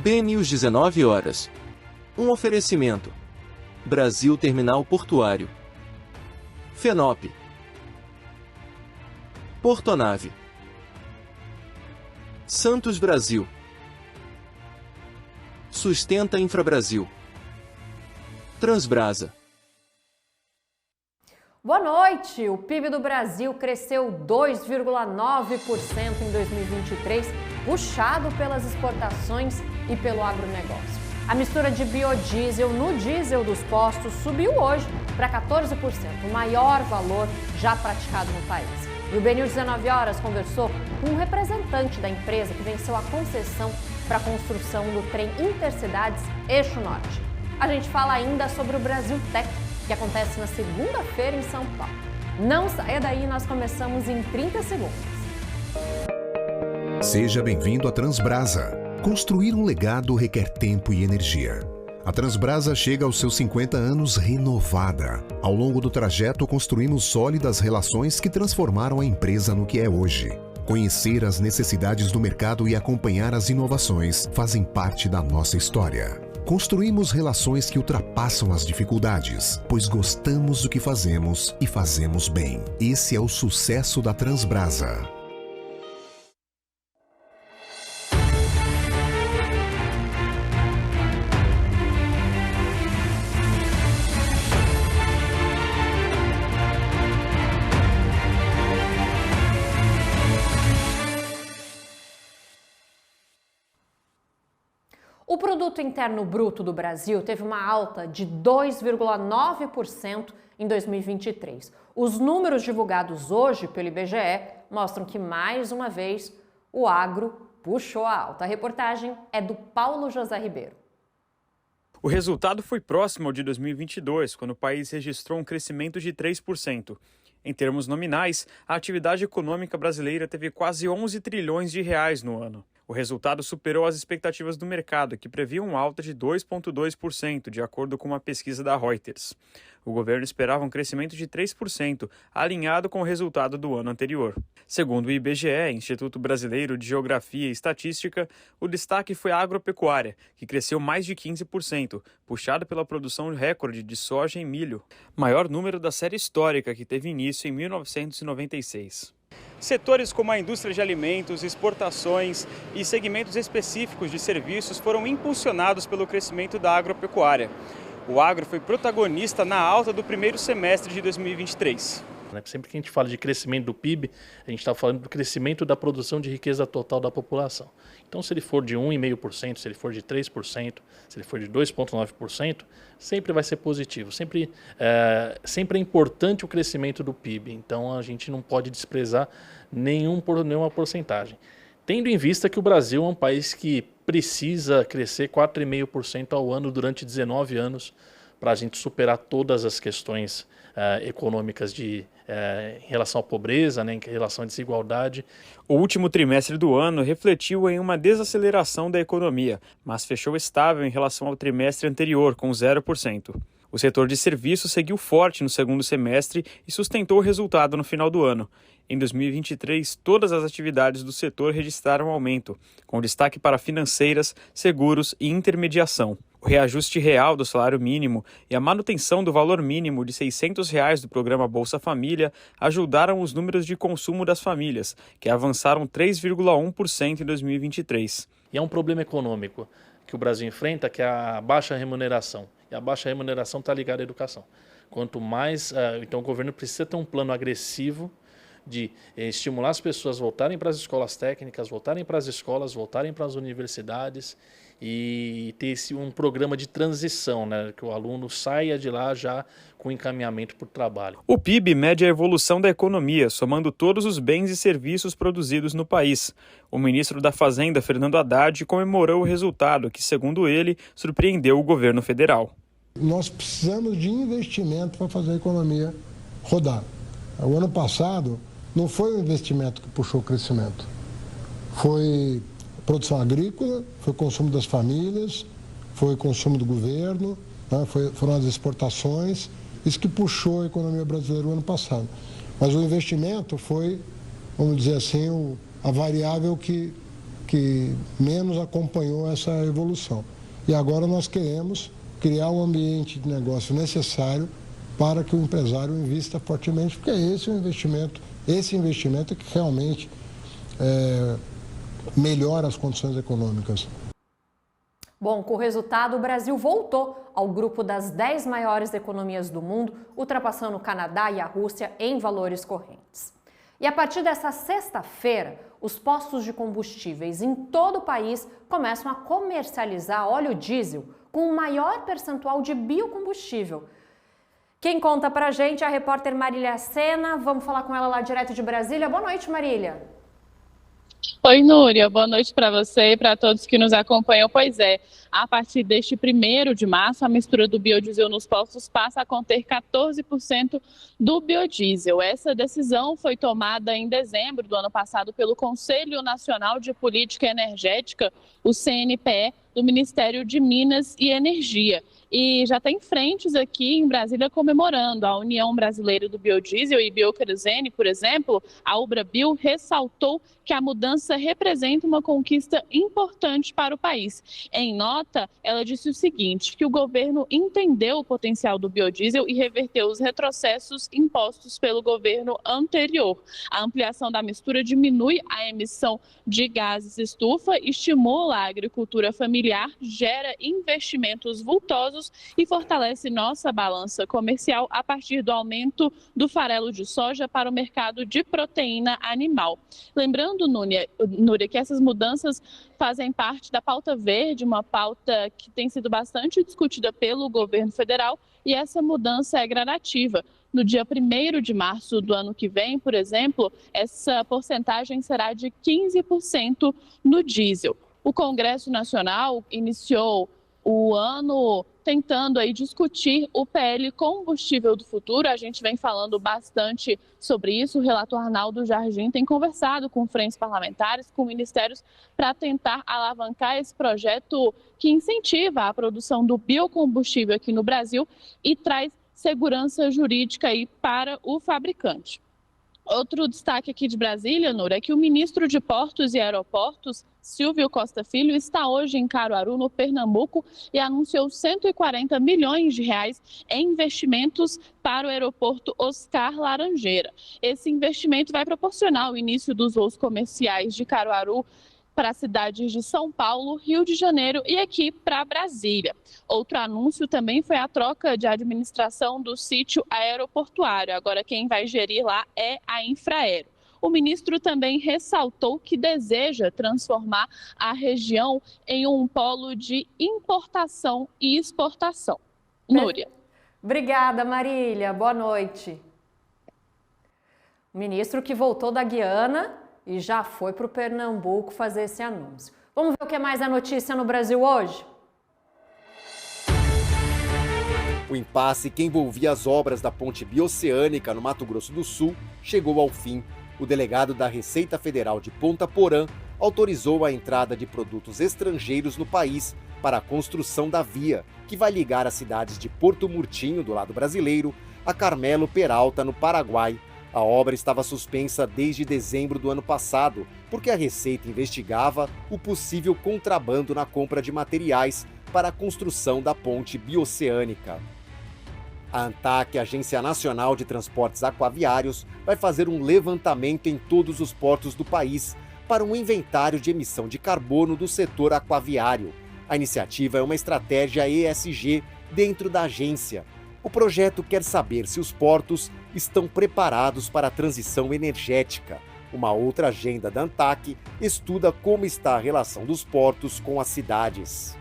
BNews 19 horas. Um oferecimento. Brasil Terminal Portuário. FENOP. Portonave. Santos Brasil. Sustenta Infrabrasil. Transbrasa. Boa noite! O PIB do Brasil cresceu 2,9% em 2023, puxado pelas exportações e pelo agronegócio. A mistura de biodiesel no diesel dos postos subiu hoje para 14%, o maior valor já praticado no país. E o BNews 19 horas conversou com um representante da empresa que venceu a concessão para a construção do trem Intercidades Eixo Norte. A gente fala ainda sobre o Brasil Tech, que acontece na segunda-feira em São Paulo. Não saia daí, nós começamos em 30 segundos. Seja bem-vindo à Transbrasa. Construir um legado requer tempo e energia. A Transbrasa chega aos seus 50 anos renovada. Ao longo do trajeto, construímos sólidas relações que transformaram a empresa no que é hoje. Conhecer as necessidades do mercado e acompanhar as inovações fazem parte da nossa história. Construímos relações que ultrapassam as dificuldades, pois gostamos do que fazemos e fazemos bem. Esse é o sucesso da Transbrasa. O Produto Interno Bruto do Brasil teve uma alta de 2,9% em 2023. Os números divulgados hoje pelo IBGE mostram que, mais uma vez, o agro puxou a alta. A reportagem é do Paulo José Ribeiro. O resultado foi próximo ao de 2022, quando o país registrou um crescimento de 3%. Em termos nominais, a atividade econômica brasileira teve quase 11 trilhões de reais no ano. O resultado superou as expectativas do mercado, que previam alta de 2,2%, de acordo com uma pesquisa da Reuters. O governo esperava um crescimento de 3%, alinhado com o resultado do ano anterior. Segundo o IBGE, Instituto Brasileiro de Geografia e Estatística, o destaque foi a agropecuária, que cresceu mais de 15%, puxada pela produção recorde de soja e milho, maior número da série histórica que teve início em 1996. Setores como a indústria de alimentos, exportações e segmentos específicos de serviços foram impulsionados pelo crescimento da agropecuária. O agro foi protagonista na alta do primeiro semestre de 2023. Sempre que a gente fala de crescimento do PIB, a gente está falando do crescimento da produção de riqueza total da população. Então, se ele for de 1,5%, se ele for de 3%, se ele for de 2,9%, sempre vai ser positivo. Sempre é importante o crescimento do PIB. Então, a gente não pode desprezar nenhuma porcentagem. Tendo em vista que o Brasil é um país que precisa crescer 4,5% ao ano durante 19 anos para a gente superar todas as questões econômicas em relação à pobreza, em relação à desigualdade. O último trimestre do ano refletiu em uma desaceleração da economia, mas fechou estável em relação ao trimestre anterior, com 0%. O setor de serviços seguiu forte no segundo semestre e sustentou o resultado no final do ano. Em 2023, todas as atividades do setor registraram aumento, com destaque para financeiras, seguros e intermediação. O reajuste real do salário mínimo e a manutenção do valor mínimo de R$ 600 do programa Bolsa Família ajudaram os números de consumo das famílias, que avançaram 3,1% em 2023. E é um problema econômico que o Brasil enfrenta, que é a baixa remuneração. E a baixa remuneração está ligada à educação. Quanto mais, então o governo precisa ter um plano agressivo de estimular as pessoas a voltarem para as escolas técnicas, voltarem para as escolas, voltarem para as universidades e ter um programa de transição, que o aluno saia de lá já com encaminhamento para o trabalho. O PIB mede a evolução da economia, somando todos os bens e serviços produzidos no país. O ministro da Fazenda, Fernando Haddad, comemorou o resultado que, segundo ele, surpreendeu o governo federal. Nós precisamos de investimento para fazer a economia rodar. O ano passado não foi o investimento que puxou o crescimento, foi produção agrícola, foi o consumo das famílias, foi o consumo do governo, foram as exportações, isso que puxou a economia brasileira o ano passado. Mas o investimento foi, vamos dizer assim, a variável que que menos acompanhou essa evolução. E agora nós queremos criar um ambiente de negócio necessário para que o empresário invista fortemente, porque esse investimento é que realmente melhora as condições econômicas. Bom, com o resultado, o Brasil voltou ao grupo das 10 maiores economias do mundo, ultrapassando o Canadá e a Rússia em valores correntes. E a partir dessa sexta-feira, os postos de combustíveis em todo o país começam a comercializar óleo diesel com o maior percentual de biocombustível. Quem conta pra gente é a repórter Marília Sena. Vamos falar com ela lá direto de Brasília. Boa noite, Marília. Oi, Núria. Boa noite para você e para todos que nos acompanham. Pois é, a partir deste 1º de março, a mistura do biodiesel nos postos passa a conter 14% do biodiesel. Essa decisão foi tomada em dezembro do ano passado pelo Conselho Nacional de Política Energética, o CNPE, do Ministério de Minas e Energia. E já tem frentes aqui em Brasília comemorando. A União Brasileira do Biodiesel e Bioquerosene, por exemplo, a UBRABIO, ressaltou que a mudança representa uma conquista importante para o país. Em nota, ela disse o seguinte, que o governo entendeu o potencial do biodiesel e reverteu os retrocessos impostos pelo governo anterior. A ampliação da mistura diminui a emissão de gases estufa, estimula a agricultura familiar, gera investimentos vultosos e fortalece nossa balança comercial a partir do aumento do farelo de soja para o mercado de proteína animal. Lembrando, Núria, que essas mudanças fazem parte da pauta verde, uma pauta que tem sido bastante discutida pelo governo federal, e essa mudança é gradativa. No dia 1º de março do ano que vem, por exemplo, essa porcentagem será de 15% no diesel. O Congresso Nacional iniciou o ano tentando aí discutir o PL Combustível do Futuro. A gente vem falando bastante sobre isso. O relator Arnaldo Jardim tem conversado com frentes parlamentares, com ministérios, para tentar alavancar esse projeto que incentiva a produção do biocombustível aqui no Brasil e traz segurança jurídica aí para o fabricante. Outro destaque aqui de Brasília, Núria, é que o ministro de Portos e Aeroportos, Silvio Costa Filho, está hoje em Caruaru, no Pernambuco, e anunciou 140 milhões de reais em investimentos para o aeroporto Oscar Laranjeira. Esse investimento vai proporcionar o início dos voos comerciais de Caruaru para as cidades de São Paulo, Rio de Janeiro e aqui para Brasília. Outro anúncio também foi a troca de administração do sítio aeroportuário. Agora quem vai gerir lá é a Infraero. O ministro também ressaltou que deseja transformar a região em um polo de importação e exportação. Núria. Obrigada, Marília. Boa noite. O ministro que voltou da Guiana e já foi para o Pernambuco fazer esse anúncio. Vamos ver o que mais é notícia no Brasil hoje? O impasse que envolvia as obras da ponte bioceânica no Mato Grosso do Sul chegou ao fim. O delegado da Receita Federal de Ponta Porã autorizou a entrada de produtos estrangeiros no país para a construção da via, que vai ligar as cidades de Porto Murtinho, do lado brasileiro, a Carmelo Peralta, no Paraguai. A obra estava suspensa desde dezembro do ano passado, porque a Receita investigava o possível contrabando na compra de materiais para a construção da ponte bioceânica. A ANTAQ, Agência Nacional de Transportes Aquaviários, vai fazer um levantamento em todos os portos do país para um inventário de emissão de carbono do setor aquaviário. A iniciativa é uma estratégia ESG dentro da agência. O projeto quer saber se os portos estão preparados para a transição energética. Uma outra agenda da ANTAQ estuda como está a relação dos portos com as cidades.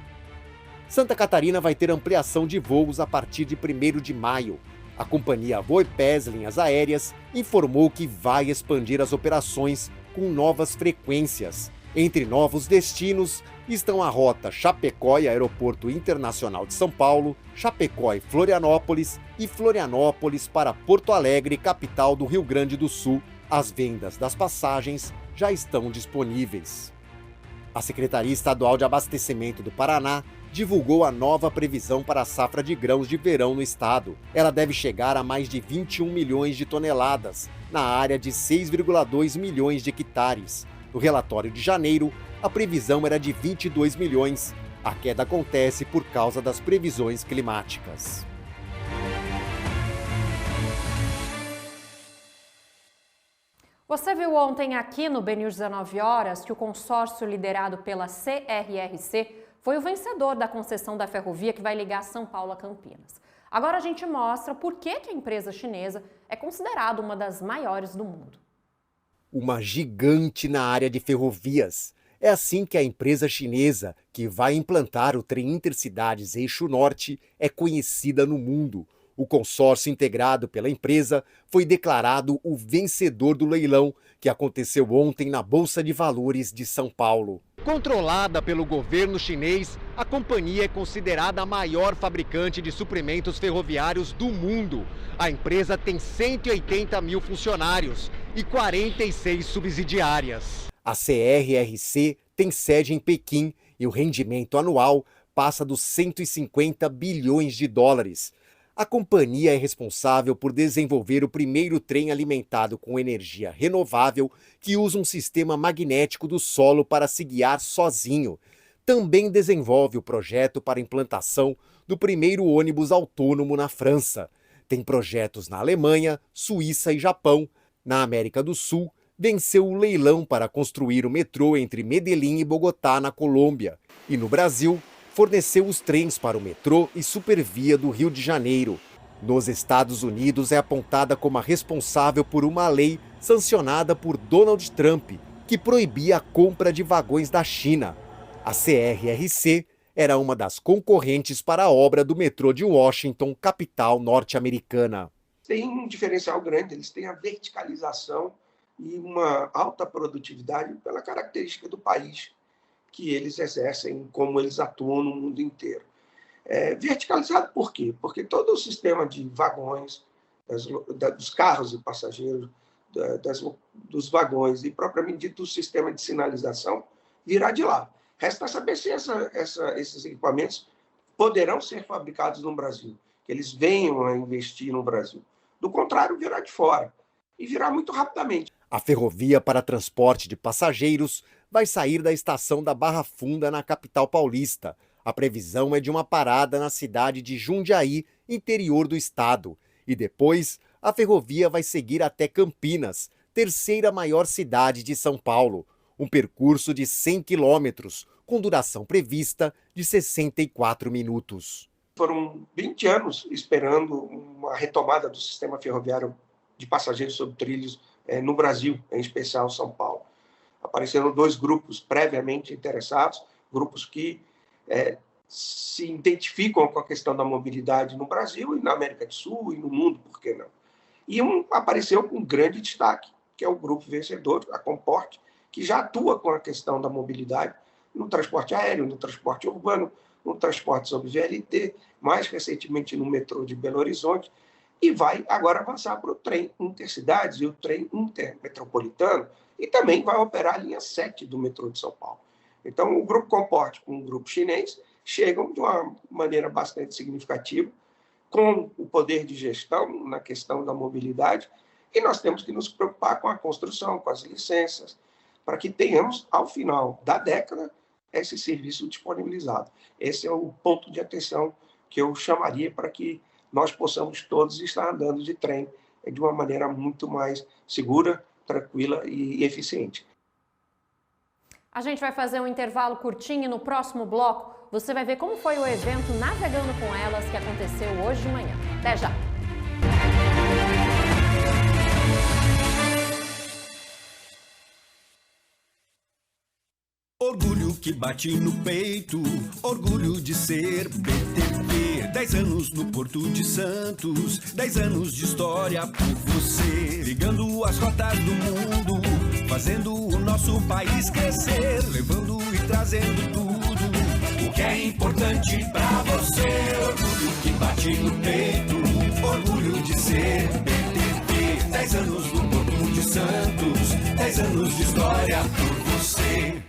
Santa Catarina vai ter ampliação de voos a partir de 1º de maio. A companhia Voipés Linhas Aéreas informou que vai expandir as operações com novas frequências. Entre novos destinos estão a rota Chapecó e Aeroporto Internacional de São Paulo, Chapecó e Florianópolis para Porto Alegre, capital do Rio Grande do Sul. As vendas das passagens já estão disponíveis. A Secretaria Estadual de Abastecimento do Paraná divulgou a nova previsão para a safra de grãos de verão no estado. Ela deve chegar a mais de 21 milhões de toneladas, na área de 6,2 milhões de hectares. No relatório de janeiro, a previsão era de 22 milhões. A queda acontece por causa das previsões climáticas. Você viu ontem aqui no BNews 19 horas que o consórcio liderado pela CRRC foi o vencedor da concessão da ferrovia que vai ligar São Paulo a Campinas. Agora a gente mostra por que a empresa chinesa é considerada uma das maiores do mundo. Uma gigante na área de ferrovias. É assim que a empresa chinesa, que vai implantar o trem Intercidades Eixo Norte, é conhecida no mundo. O consórcio integrado pela empresa foi declarado o vencedor do leilão, que aconteceu ontem na Bolsa de Valores de São Paulo. Controlada pelo governo chinês, a companhia é considerada a maior fabricante de suprimentos ferroviários do mundo. A empresa tem 180 mil funcionários e 46 subsidiárias. A CRRC tem sede em Pequim e o rendimento anual passa dos 150 bilhões de dólares. A companhia é responsável por desenvolver o primeiro trem alimentado com energia renovável que usa um sistema magnético do solo para se guiar sozinho. Também desenvolve o projeto para a implantação do primeiro ônibus autônomo na França. Tem projetos na Alemanha, Suíça e Japão. Na América do Sul, venceu o leilão para construir o metrô entre Medellín e Bogotá, na Colômbia. E no Brasil, forneceu os trens para o metrô e supervia do Rio de Janeiro. Nos Estados Unidos, é apontada como a responsável por uma lei sancionada por Donald Trump, que proibia a compra de vagões da China. A CRRC era uma das concorrentes para a obra do metrô de Washington, capital norte-americana. Tem um diferencial grande, eles têm a verticalização e uma alta produtividade pela característica do país que eles exercem, como eles atuam no mundo inteiro. Verticalizado por quê? Porque todo o sistema de vagões, dos carros e passageiros, dos vagões e propriamente dito do sistema de sinalização virá de lá. Resta saber se esses equipamentos poderão ser fabricados no Brasil, que eles venham a investir no Brasil. Do contrário, virá de fora e virá muito rapidamente. A ferrovia para transporte de passageiros vai sair da estação da Barra Funda, na capital paulista. A previsão é de uma parada na cidade de Jundiaí, interior do estado. E depois, a ferrovia vai seguir até Campinas, terceira maior cidade de São Paulo. Um percurso de 100 quilômetros, com duração prevista de 64 minutos. Foram 20 anos esperando uma retomada do sistema ferroviário de passageiros sobre trilhos no Brasil, em especial São Paulo. Apareceram 2 grupos previamente interessados, grupos que se identificam com a questão da mobilidade no Brasil e na América do Sul e no mundo, por que não? E um apareceu com grande destaque, que é o grupo vencedor, a Comporte, que já atua com a questão da mobilidade no transporte aéreo, no transporte urbano, no transporte sobre VLT, mais recentemente no metrô de Belo Horizonte, e vai agora avançar para o trem Intercidades e o trem intermetropolitano, e também vai operar a linha 7 do metrô de São Paulo. Então, o Grupo Comporte com o grupo chinês chegam de uma maneira bastante significativa, com o poder de gestão na questão da mobilidade, e nós temos que nos preocupar com a construção, com as licenças, para que tenhamos, ao final da década, esse serviço disponibilizado. Esse é o ponto de atenção que eu chamaria para que nós possamos todos estar andando de trem de uma maneira muito mais segura, tranquila e eficiente. A gente vai fazer um intervalo curtinho e no próximo bloco você vai ver como foi o evento Navegando com Elas que aconteceu hoje de manhã. Até já! Orgulho que bate no peito, orgulho de ser BTP. 10 anos no Porto de Santos, 10 anos de história por você. Ligando as rotas do mundo, fazendo o nosso país crescer. Levando e trazendo tudo, o que é importante pra você. Orgulho que bate no peito, orgulho de ser BTP. 10 anos no Porto de Santos, 10 anos de história por você.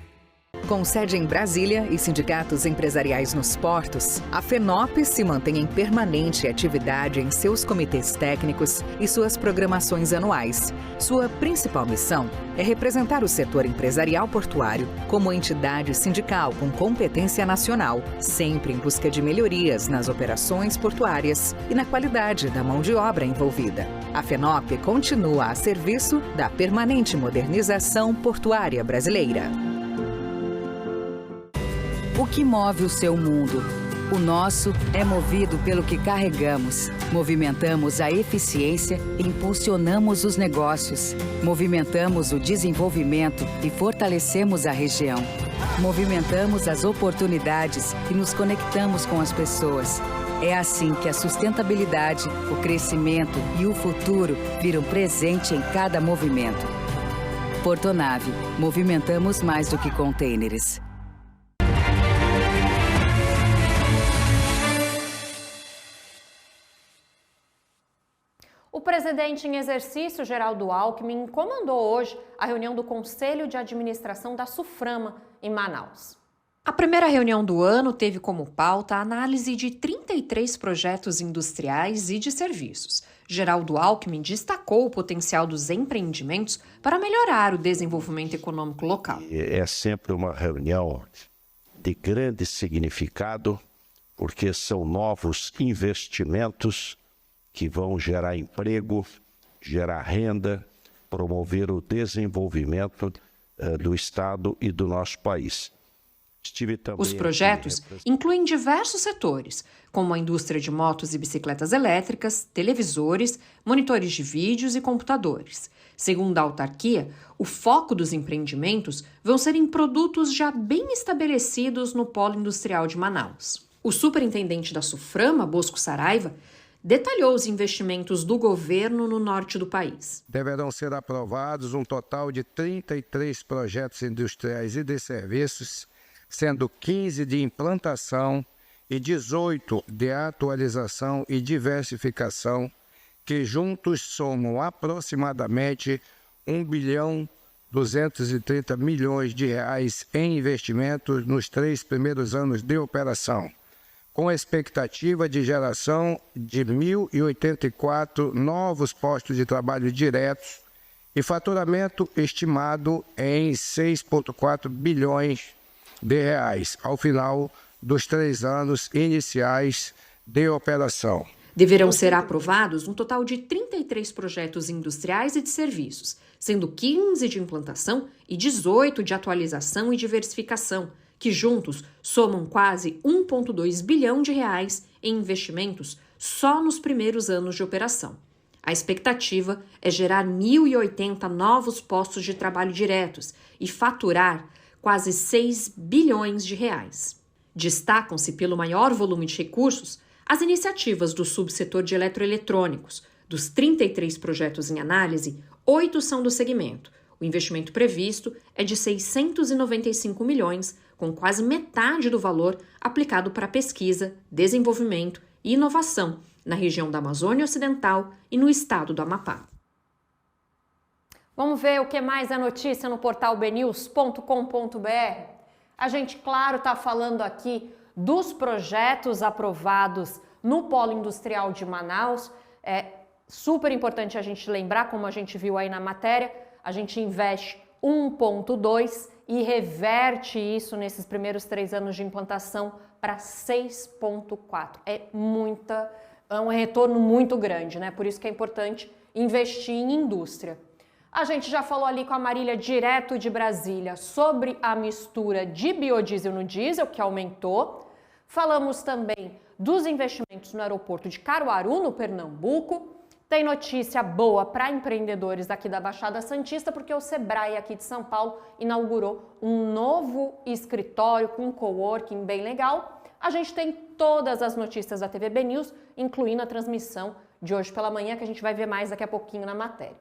Com sede em Brasília e sindicatos empresariais nos portos, a FENOP se mantém em permanente atividade em seus comitês técnicos e suas programações anuais. Sua principal missão é representar o setor empresarial portuário como entidade sindical com competência nacional, sempre em busca de melhorias nas operações portuárias e na qualidade da mão de obra envolvida. A FENOP continua a serviço da permanente modernização portuária brasileira. O que move o seu mundo? O nosso é movido pelo que carregamos. Movimentamos a eficiência e impulsionamos os negócios. Movimentamos o desenvolvimento e fortalecemos a região. Movimentamos as oportunidades e nos conectamos com as pessoas. É assim que a sustentabilidade, o crescimento e o futuro viram presente em cada movimento. Portonave, movimentamos mais do que contêineres. O presidente em exercício, Geraldo Alckmin, comandou hoje a reunião do Conselho de Administração da Suframa, em Manaus. A primeira reunião do ano teve como pauta a análise de 33 projetos industriais e de serviços. Geraldo Alckmin destacou o potencial dos empreendimentos para melhorar o desenvolvimento econômico local. É sempre uma reunião de grande significado, porque são novos investimentos que vão gerar emprego, gerar renda, promover o desenvolvimento do Estado e do nosso país. Os projetos incluem diversos setores, como a indústria de motos e bicicletas elétricas, televisores, monitores de vídeos e computadores. Segundo a autarquia, o foco dos empreendimentos vão ser em produtos já bem estabelecidos no polo industrial de Manaus. O superintendente da Suframa, Bosco Saraiva, detalhou os investimentos do governo no norte do país. Deverão ser aprovados um total de 33 projetos industriais e de serviços, sendo 15 de implantação e 18 de atualização e diversificação, que juntos somam aproximadamente R$1,230 bilhões em investimentos nos 3 primeiros anos de operação, com a expectativa de geração de 1.084 novos postos de trabalho diretos e faturamento estimado em R$6,4 bilhões ao final dos 3 anos iniciais de operação. Deverão ser aprovados um total de 33 projetos industriais e de serviços, sendo 15 de implantação e 18 de atualização e diversificação, que juntos somam quase R$1,2 bilhão em investimentos só nos primeiros anos de operação. A expectativa é gerar 1.080 novos postos de trabalho diretos e faturar quase R$6 bilhões. Destacam-se pelo maior volume de recursos as iniciativas do subsetor de eletroeletrônicos. Dos 33 projetos em análise, 8 são do segmento. O investimento previsto é de 695 milhões, com quase metade do valor aplicado para pesquisa, desenvolvimento e inovação na região da Amazônia Ocidental e no estado do Amapá. Vamos ver o que mais é notícia no portal bnews.com.br. A gente, claro, está falando aqui dos projetos aprovados no Polo Industrial de Manaus. É super importante a gente lembrar, como a gente viu aí na matéria, a gente investe 1,2 e reverte isso nesses primeiros 3 anos de implantação para 6,4. É um retorno muito grande, né? Por isso que é importante investir em indústria. A gente já falou ali com a Marília, direto de Brasília, sobre a mistura de biodiesel no diesel, que aumentou. Falamos também dos investimentos no aeroporto de Caruaru, no Pernambuco. Tem notícia boa para empreendedores aqui da Baixada Santista, porque o Sebrae aqui de São Paulo inaugurou um novo escritório com um coworking bem legal. A gente tem todas as notícias da TV BNews, incluindo a transmissão de hoje pela manhã, que a gente vai ver mais daqui a pouquinho na matéria.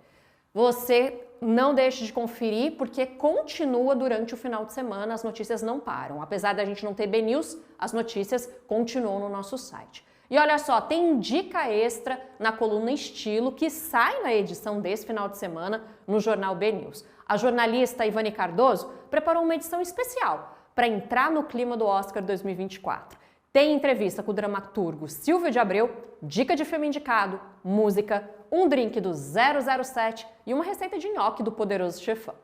Você não deixe de conferir, porque continua durante o final de semana, as notícias não param. Apesar da gente não ter BNews, as notícias continuam no nosso site. E olha só, tem dica extra na coluna Estilo, que sai na edição desse final de semana no jornal BNews. A jornalista Ivani Cardoso preparou uma edição especial para entrar no clima do Oscar 2024. Tem entrevista com o dramaturgo Silvio de Abreu, dica de filme indicado, música, um drink do 007 e uma receita de nhoque do Poderoso Chefão.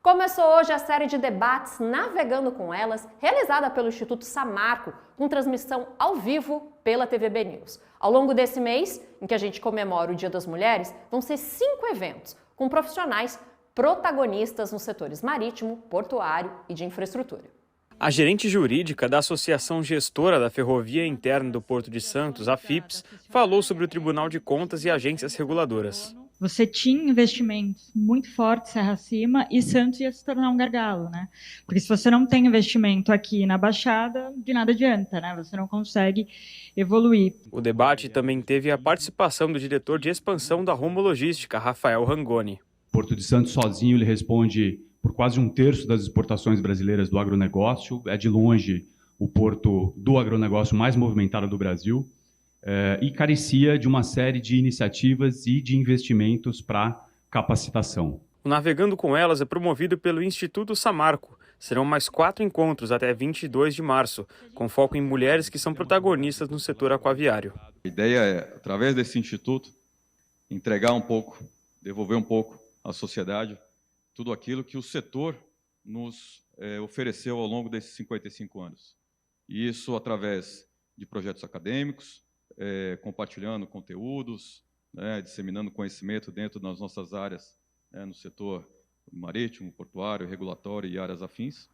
Começou hoje a série de debates Navegando com Elas, realizada pelo Instituto Samarco, com transmissão ao vivo pela TVB News. Ao longo desse mês, em que a gente comemora o Dia das Mulheres, vão ser 5 eventos, com profissionais protagonistas nos setores marítimo, portuário e de infraestrutura. A gerente jurídica da Associação Gestora da Ferrovia Interna do Porto de Santos, a FIPS, falou sobre o Tribunal de Contas e agências reguladoras. Você tinha investimentos muito fortes serra acima e Santos ia se tornar um gargalo, né? Porque se você não tem investimento aqui na Baixada, de nada adianta, né? Você não consegue evoluir. O debate também teve a participação do diretor de expansão da Rumo Logística, Rafael Rangoni. Porto de Santos sozinho ele responde por quase 1/3 das exportações brasileiras do agronegócio. É de longe o porto do agronegócio mais movimentado do Brasil e carecia de uma série de iniciativas e de investimentos para capacitação. O Navegando com Elas é promovido pelo Instituto Samarco. Serão mais 4 encontros até 22 de março, com foco em mulheres que são protagonistas no setor aquaviário. A ideia é, através desse instituto, entregar um pouco, devolver um pouco à sociedade tudo aquilo que o setor nos ofereceu ao longo desses 55 anos. E isso através de projetos acadêmicos, compartilhando conteúdos, disseminando conhecimento dentro das nossas áreas, no setor marítimo, portuário, regulatório e áreas afins.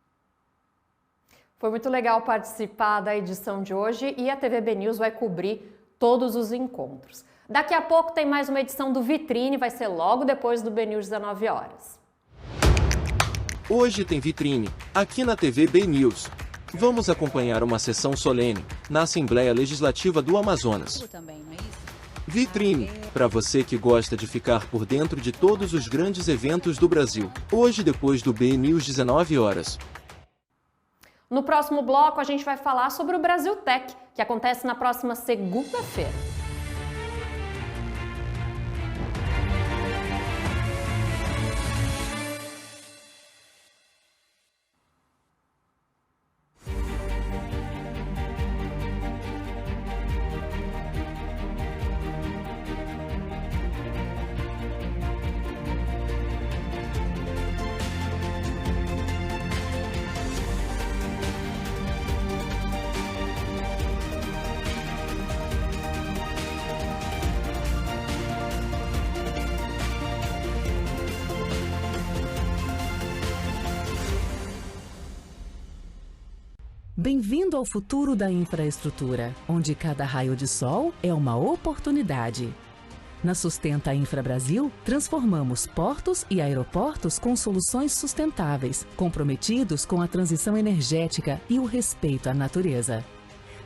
Foi muito legal participar da edição de hoje e a TVB News vai cobrir todos os encontros. Daqui a pouco tem mais uma edição do Vitrine, vai ser logo depois do BNews 19 horas. Hoje tem Vitrine, aqui na TVB News. Vamos acompanhar uma sessão solene, na Assembleia Legislativa do Amazonas. Vitrine, para você que gosta de ficar por dentro de todos os grandes eventos do Brasil. Hoje depois do BNews 19 horas. No próximo bloco a gente vai falar sobre o Brasil Tech, que acontece na próxima segunda-feira. Bem-vindo ao futuro da infraestrutura, onde cada raio de sol é uma oportunidade. Na Sustenta Infra Brasil, transformamos portos e aeroportos com soluções sustentáveis, comprometidos com a transição energética e o respeito à natureza.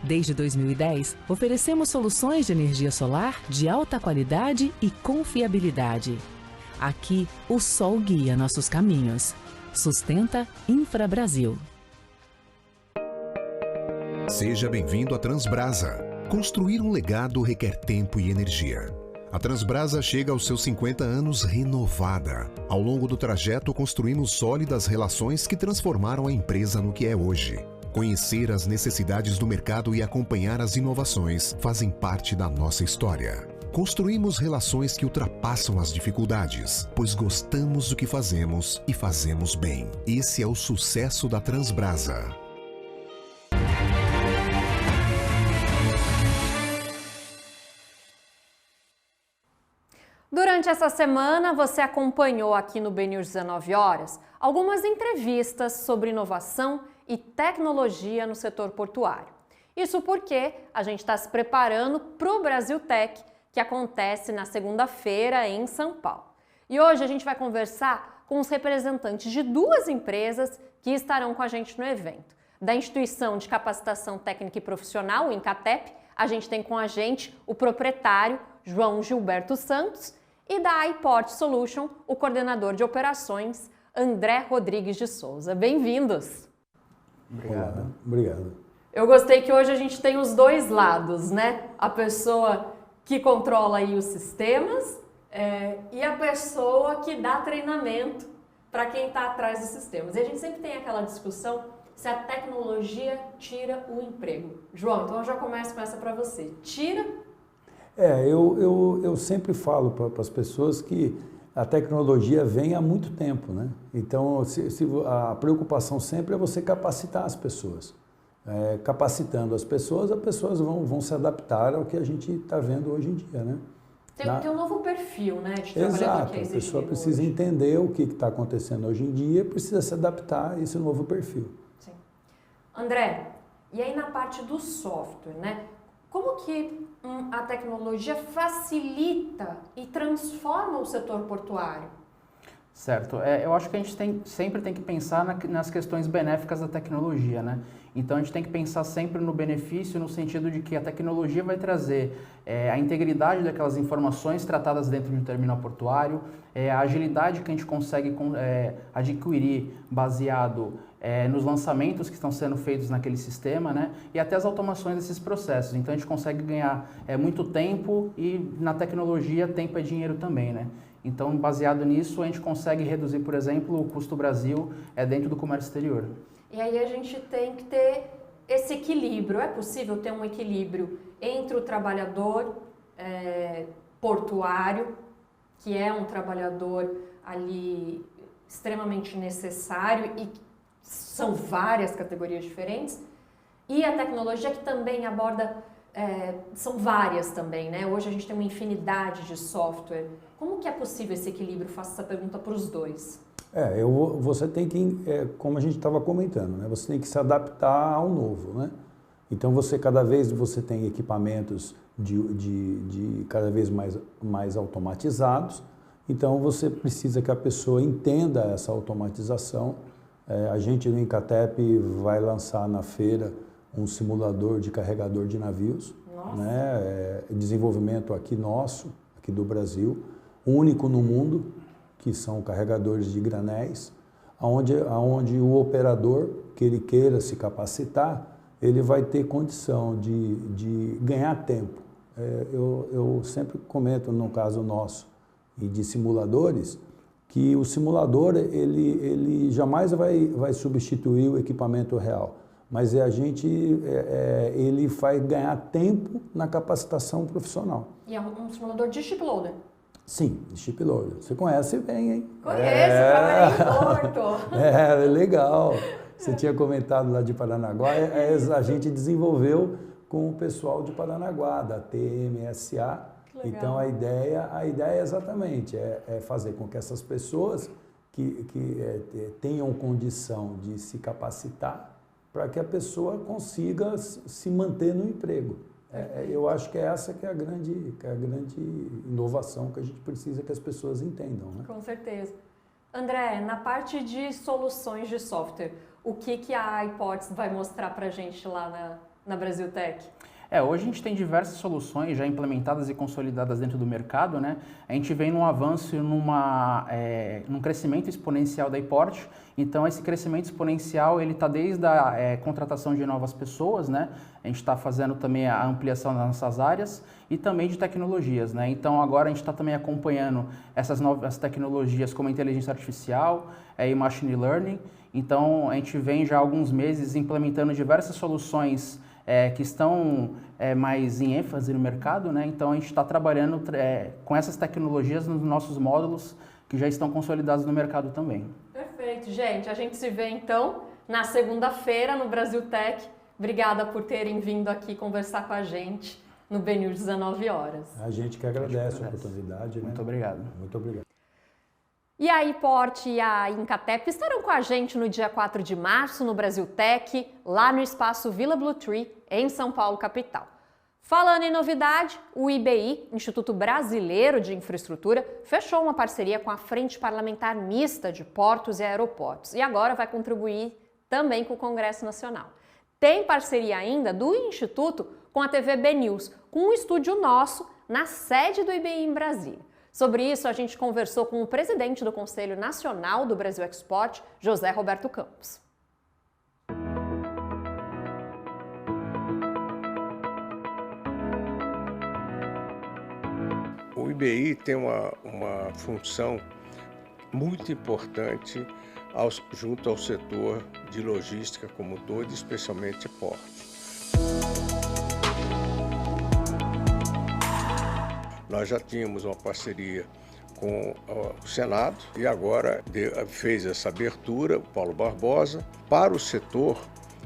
Desde 2010, oferecemos soluções de energia solar de alta qualidade e confiabilidade. Aqui, o sol guia nossos caminhos. Sustenta Infra Brasil. Seja bem-vindo à Transbrasa. Construir um legado requer tempo e energia. A Transbrasa chega aos seus 50 anos renovada. Ao longo do trajeto, construímos sólidas relações que transformaram a empresa no que é hoje. Conhecer as necessidades do mercado e acompanhar as inovações fazem parte da nossa história. Construímos relações que ultrapassam as dificuldades, pois gostamos do que fazemos e fazemos bem. Esse é o sucesso da Transbrasa. Durante essa semana, você acompanhou aqui no BNews 19 horas algumas entrevistas sobre inovação e tecnologia no setor portuário. Isso porque a gente está se preparando para o Brasil Tech, que acontece na segunda-feira em São Paulo. E hoje a gente vai conversar com os representantes de 2 empresas que estarão com a gente no evento. Da Instituição de Capacitação Técnica e Profissional, o Incatep, a gente tem com a gente o proprietário João Gilberto Santos, e da iPort Solution, o coordenador de operações, André Rodrigues de Souza. Bem-vindos! Obrigado. Eu gostei que hoje a gente tem os 2 lados, né? A pessoa que controla aí os sistemas e a pessoa que dá treinamento para quem está atrás dos sistemas. E a gente sempre tem aquela discussão se a tecnologia tira o emprego. João, então eu já começo com essa para você. Tira? Eu sempre falo para as pessoas que a tecnologia vem há muito tempo, né? Então, a preocupação sempre é você capacitar as pessoas. Capacitando as pessoas vão se adaptar ao que a gente está vendo hoje em dia, né? Tem um novo perfil, né, de trabalhador. Exato, que é a pessoa precisa hoje. entender o que está acontecendo hoje em dia e precisa se adaptar a esse novo perfil. Sim. André, e aí na parte do software, né? Como que a tecnologia facilita e transforma o setor portuário? Certo. Eu acho que a gente sempre tem que pensar nas questões benéficas da tecnologia, né? Então a gente tem que pensar sempre no benefício, no sentido de que a tecnologia vai trazer a integridade daquelas informações tratadas dentro de um terminal portuário, a agilidade que a gente consegue adquirir baseado nos lançamentos que estão sendo feitos naquele sistema, né? E até as automações desses processos. Então a gente consegue ganhar muito tempo e na tecnologia tempo é dinheiro também, né? Então, baseado nisso, a gente consegue reduzir, por exemplo, o custo Brasil dentro do comércio exterior. E aí a gente tem que ter esse equilíbrio. É possível ter um equilíbrio entre o trabalhador portuário, que é um trabalhador ali extremamente necessário e são várias categorias diferentes, e a tecnologia que também aborda, são várias também, né? Hoje a gente tem uma infinidade de software. Como que é possível esse equilíbrio? Faço essa pergunta para os dois. Você tem que, como a gente estava comentando, né? Você tem que se adaptar ao novo, né? Então cada vez você tem equipamentos de cada vez mais automatizados. Então você precisa que a pessoa entenda essa automatização. A gente no Incatep vai lançar na feira um simulador de carregador de navios, né? Desenvolvimento aqui nosso, aqui do Brasil, único no mundo, que são carregadores de granéis, onde o operador, que ele queira se capacitar, ele vai ter condição de ganhar tempo. Eu sempre comento, no caso nosso, e de simuladores, que o simulador ele jamais vai substituir o equipamento real, mas ele vai ganhar tempo na capacitação profissional. E é um simulador de chip loader? Sim, de chip loader. Você conhece bem, hein? Conheço, trabalhei em Porto. Legal. Você tinha comentado lá de Paranaguá, a gente desenvolveu com o pessoal de Paranaguá, da TMSA. Então a ideia é exatamente fazer com que essas pessoas que tenham condição de se capacitar para que a pessoa consiga se manter no emprego. Eu acho que essa que é a grande inovação que a gente precisa que as pessoas entendam, né? Com certeza. André, na parte de soluções de software, o que a iPorts vai mostrar para a gente lá na Brasil Tech? Hoje a gente tem diversas soluções já implementadas e consolidadas dentro do mercado, né? A gente vem num avanço, num crescimento exponencial da iPort. Então esse crescimento exponencial ele está desde a contratação de novas pessoas, né? A gente está fazendo também a ampliação das nossas áreas e também de tecnologias, né? Então agora a gente está também acompanhando essas novas tecnologias como a inteligência artificial e machine learning. Então a gente vem já há alguns meses implementando diversas soluções que estão mais em ênfase no mercado, né? Então a gente está trabalhando com essas tecnologias nos nossos módulos que já estão consolidados no mercado também. Perfeito, gente. A gente se vê então na segunda-feira no Brasil Tech. Obrigada por terem vindo aqui conversar com a gente no BNews 19 horas. A gente que agradece a oportunidade. Muito obrigado. Muito obrigado. E a iPort e a Incatep estarão com a gente no dia 4 de março no Brasil Tech, lá no espaço Vila Blue Tree, em São Paulo, capital. Falando em novidade, o IBI, Instituto Brasileiro de Infraestrutura, fechou uma parceria com a Frente Parlamentar Mista de Portos e Aeroportos e agora vai contribuir também com o Congresso Nacional. Tem parceria ainda do Instituto com a TV BNews, com um estúdio nosso na sede do IBI em Brasília. Sobre isso, a gente conversou com o presidente do Conselho Nacional do Brasil Export, José Roberto Campos. O IBI tem uma função muito importante junto ao setor de logística como um todo, especialmente portos. Nós já tínhamos uma parceria com o Senado e agora fez essa abertura, o Paulo Barbosa. Para o setor,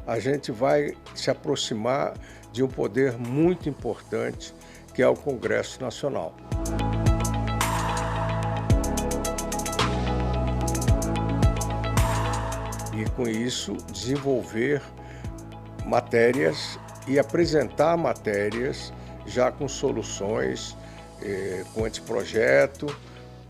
a gente vai se aproximar de um poder muito importante, que é o Congresso Nacional. E com isso, desenvolver matérias e apresentar matérias já com soluções, com anteprojeto,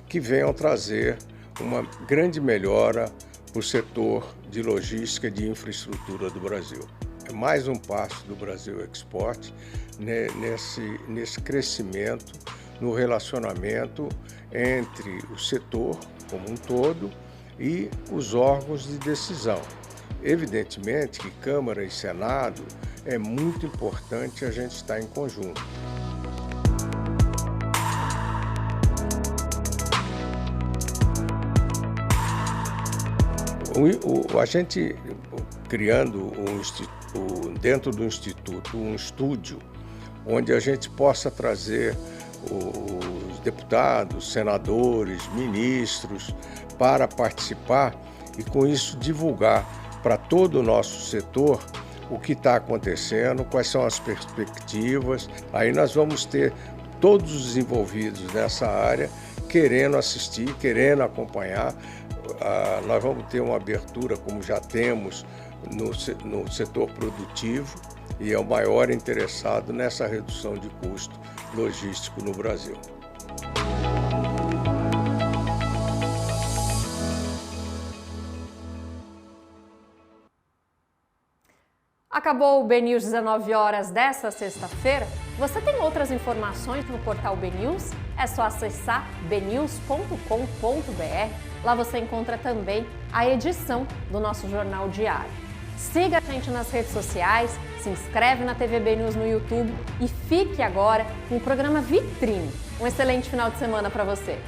que venham trazer uma grande melhora para o setor de logística e de infraestrutura do Brasil. É mais um passo do Brasil Export nesse crescimento, no relacionamento entre o setor como um todo e os órgãos de decisão. Evidentemente que Câmara e Senado é muito importante a gente estar em conjunto. A gente criando dentro do Instituto um estúdio onde a gente possa trazer os deputados, senadores, ministros para participar e com isso divulgar para todo o nosso setor o que está acontecendo, quais são as perspectivas. Aí nós vamos ter todos os envolvidos nessa área querendo assistir, querendo acompanhar. Nós vamos ter uma abertura, como já temos, no setor produtivo, e é o maior interessado nessa redução de custo logístico no Brasil. Acabou o BNews 19 horas desta sexta-feira. Você tem outras informações no portal BNews? É só acessar bnews.com.br. Lá você encontra também a edição do nosso jornal diário. Siga a gente nas redes sociais, se inscreve na TV BNews no YouTube e fique agora com o programa Vitrine. Um excelente final de semana para você.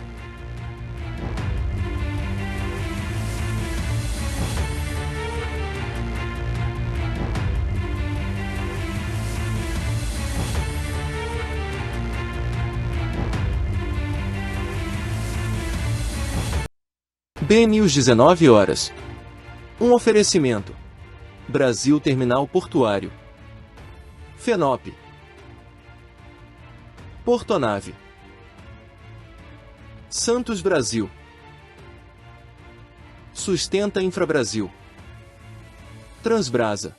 BNews 19 horas. Um oferecimento. Brasil Terminal Portuário. Fenop. Portonave. Santos Brasil. Sustenta Infrabrasil. Transbrasa.